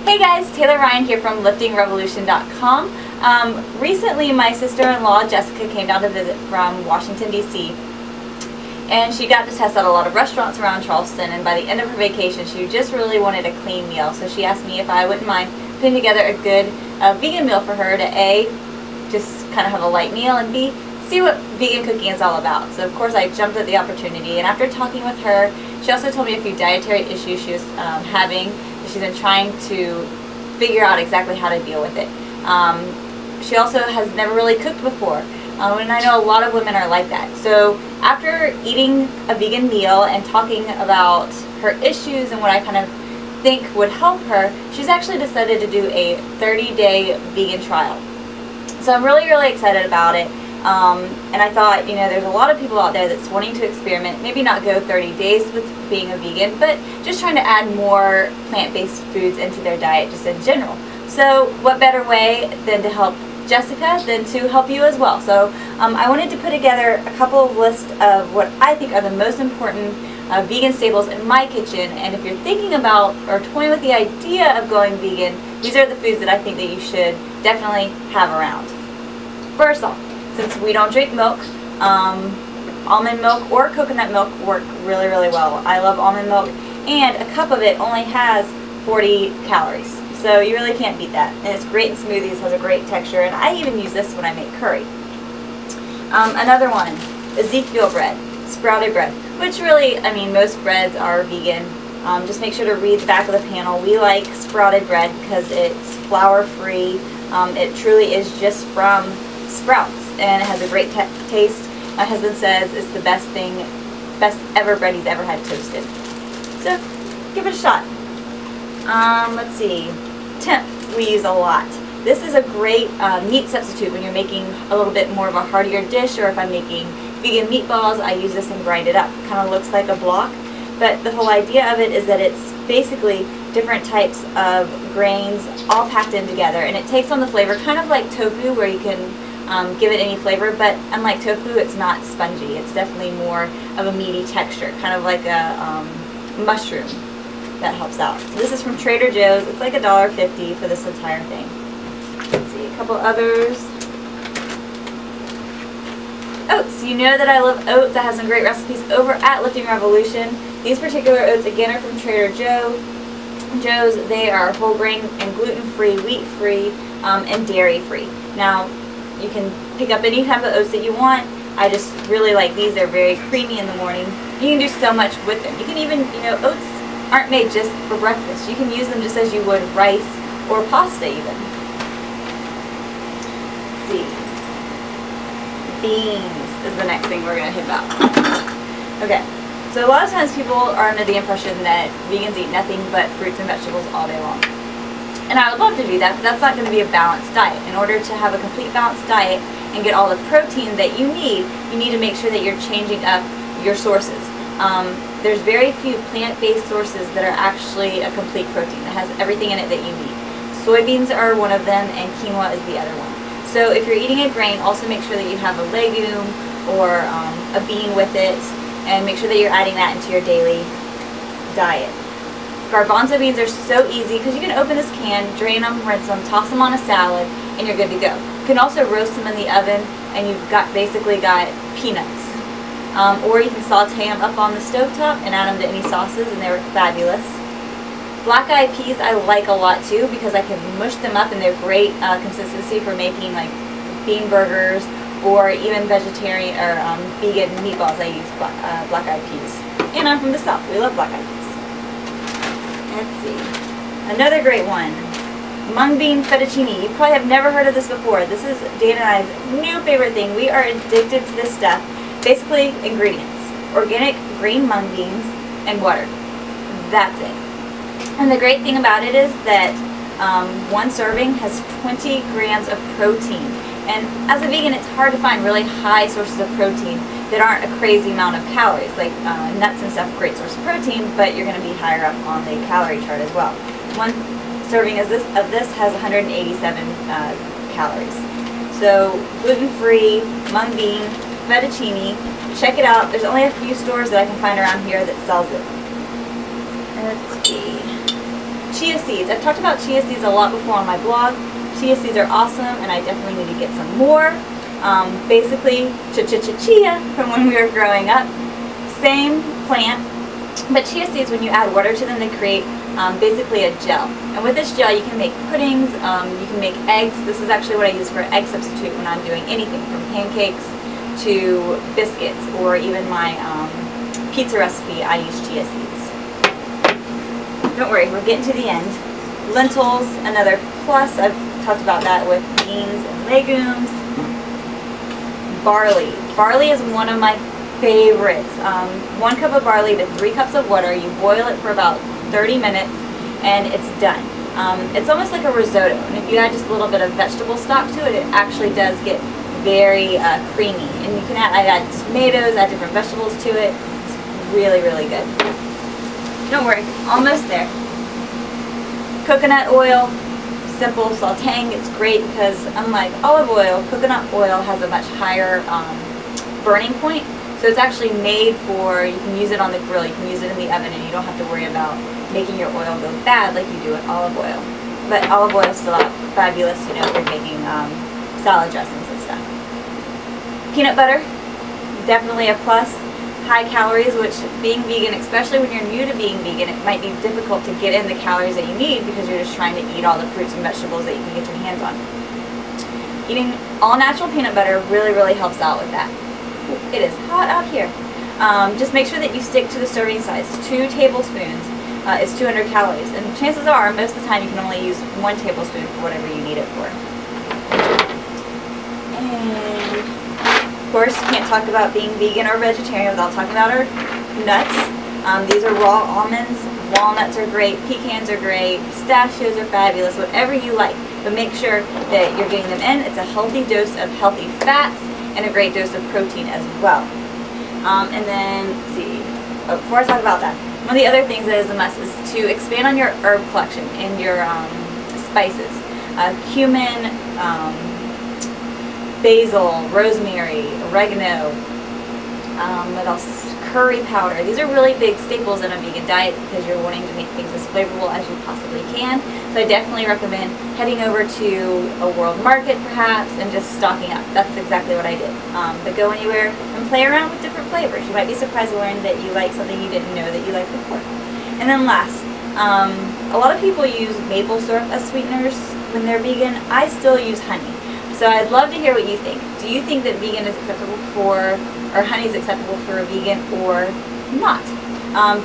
Hey guys, Taylor Ryan here from liftingrevolution.com. Recently my sister-in-law Jessica came down to visit from Washington, D.C. and she got to test out a lot of restaurants around Charleston, and by the end of her vacation she just really wanted a clean meal. So she asked me if I wouldn't mind putting together a good vegan meal for her to A, just kind of have a light meal, and B, see what vegan cooking is all about. So of course I jumped at the opportunity, and after talking with her, she also told me a few dietary issues she was having. She's been trying to figure out exactly how to deal with it. She also has never really cooked before, and I know a lot of women are like that. So after eating a vegan meal and talking about her issues and what I kind of think would help her, she's actually decided to do a 30-day vegan trial. So I'm really excited about it. And I thought, you know, there's a lot of people out there that's wanting to experiment, maybe not go 30 days with being a vegan, but just trying to add more plant-based foods into their diet just in general. So what better way than to help Jessica than to help you as well. So I wanted to put together a couple of lists of what I think are the most important vegan staples in my kitchen, and if you're thinking about or toying with the idea of going vegan, these are the foods that I think that you should definitely have around. First off, since we don't drink milk, almond milk or coconut milk work really well. I love almond milk, and a cup of it only has 40 calories. So you really can't beat that. And it's great in smoothies, has a great texture, and I even use this when I make curry. Another one, Ezekiel bread, sprouted bread, which really, I mean, most breads are vegan. Just make sure to read the back of the panel. We like sprouted bread because it's flour-free. It truly is just from sprouts, and it has a great taste. My husband says it's the best ever bread he's ever had toasted. So give it a shot. Let's see, temp we use a lot. This is a great meat substitute when you're making a little bit more of a heartier dish, or if I'm making vegan meatballs, I use this and grind it up. It kind of looks like a block, but the whole idea of it is that it's basically different types of grains all packed in together, and it takes on the flavor kind of like tofu, where you can give it any flavor, but unlike tofu, it's not spongy. It's definitely more of a meaty texture, kind of like a mushroom. That helps out. So this is from Trader Joe's. It's like $1.50 for this entire thing. Let's see, a couple others. Oats. You know that I love oats. I have some great recipes over at Lifting Revolution. These particular oats, again, are from Trader Joe's. They are whole grain and gluten-free, wheat-free, and dairy-free. Now, you can pick up any type of oats that you want. I just really like these. They're very creamy in the morning. You can do so much with them. You can even, you know, oats aren't made just for breakfast. You can use them just as you would rice or pasta even. Let's see. Beans is the next thing we're going to hit about. Okay, so a lot of times people are under the impression that vegans eat nothing but fruits and vegetables all day long. And I would love to do that, but that's not going to be a balanced diet. In order to have a complete balanced diet and get all the protein that you need to make sure that you're changing up your sources. There's very few plant-based sources that are actually a complete protein that has everything in it that you need. Soybeans are one of them, and quinoa is the other one. So if you're eating a grain, also make sure that you have a legume or a bean with it, and make sure that you're adding that into your daily diet. Garbanzo beans are so easy because you can open this can, drain them, rinse them, toss them on a salad, and you're good to go. You can also roast them in the oven, and you've basically got peanuts. Or you can saute them up on the stovetop and add them to any sauces, and they're fabulous. Black-eyed peas I like a lot too because I can mush them up, and they're great consistency for making like bean burgers or even vegetarian or vegan meatballs. I use black-eyed peas. And I'm from the South. We love black-eyed peas. Let's see. Another great one. Mung bean fettuccine. You probably have never heard of this before. This is Dan and I's new favorite thing. We are addicted to this stuff. Basically, ingredients: organic green mung beans and water. That's it. And the great thing about it is that one serving has 20 grams of protein. And as a vegan, it's hard to find really high sources of protein that aren't a crazy amount of calories. Like nuts and stuff, great source of protein, but you're going to be higher up on the calorie chart as well. One serving of this has 187 calories. So gluten-free, mung bean, fettuccine. Check it out. There's only a few stores that I can find around here that sells it. Let's see. chia seeds. I've talked about chia seeds a lot before on my blog. Chia seeds are awesome, and I definitely need to get some more. Basically, chia from when we were growing up. Same plant, but chia seeds, when you add water to them, they create basically a gel. And with this gel, you can make puddings, you can make eggs. This is actually what I use for egg substitute when I'm doing anything from pancakes to biscuits, or even my pizza recipe, I use chia seeds. Don't worry, we're getting to the end. Lentils, another plus. I've talked about that with beans and legumes. Barley. Barley is one of my favorites. 1 cup of barley to 3 cups of water. You boil it for about 30 minutes and it's done. It's almost like a risotto, and if you add just a little bit of vegetable stock to it, it actually does get very creamy. And you can add tomatoes, add different vegetables to it. It's really, really good. Don't worry, almost there. Coconut oil, simple sauteing. It's great because unlike olive oil, coconut oil has a much higher burning point. So it's actually made for, you can use it on the grill, you can use it in the oven, and you don't have to worry about making your oil go bad like you do with olive oil. But olive oil is still fabulous, you know, if you're making salad dressings and stuff. Peanut butter, definitely a plus. High calories, which being vegan, especially when you're new to being vegan, it might be difficult to get in the calories that you need because you're just trying to eat all the fruits and vegetables that you can get your hands on. Eating all natural peanut butter really, really helps out with that. It is hot out here. Just make sure that you stick to the serving size. 2 tablespoons is 200 calories, and chances are most of the time you can only use 1 tablespoon for whatever you need it for. And of course, you can't talk about being vegan or vegetarian without talking about our nuts. These are raw almonds. Walnuts are great. Pecans are great. Pistachios are fabulous. Whatever you like. But make sure that you're getting them in. It's a healthy dose of healthy fats and a great dose of protein as well. And then, let's see. Oh, before I talk about that, one of the other things that is a must is to expand on your herb collection and your spices. Cumin, basil, rosemary, oregano, what else? Curry powder. These are really big staples in a vegan diet because you're wanting to make things as flavorful as you possibly can. So I definitely recommend heading over to a world market perhaps and just stocking up. That's exactly what I did. But go anywhere and play around with different flavors. You might be surprised to learn that you like something you didn't know that you liked before. And then last, a lot of people use maple syrup as sweeteners when they're vegan. I still use honey. So I'd love to hear what you think. Do you think that vegan is acceptable for, or honey is acceptable for a vegan or not?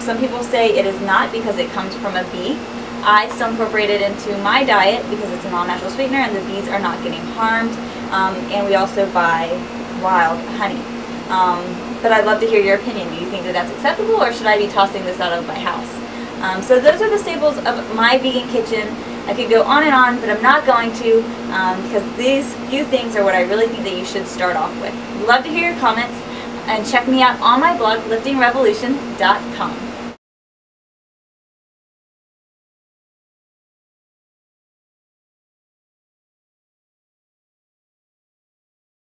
Some people say it is not because it comes from a bee. I still incorporate it into my diet because it's an all-natural sweetener and the bees are not getting harmed. And we also buy wild honey. But I'd love to hear your opinion. Do you think that that's acceptable, or should I be tossing this out of my house? So those are the staples of my vegan kitchen. I could go on and on, but I'm not going to because these few things are what I really think that you should start off with. Love to hear your comments, and check me out on my blog, liftingrevolution.com.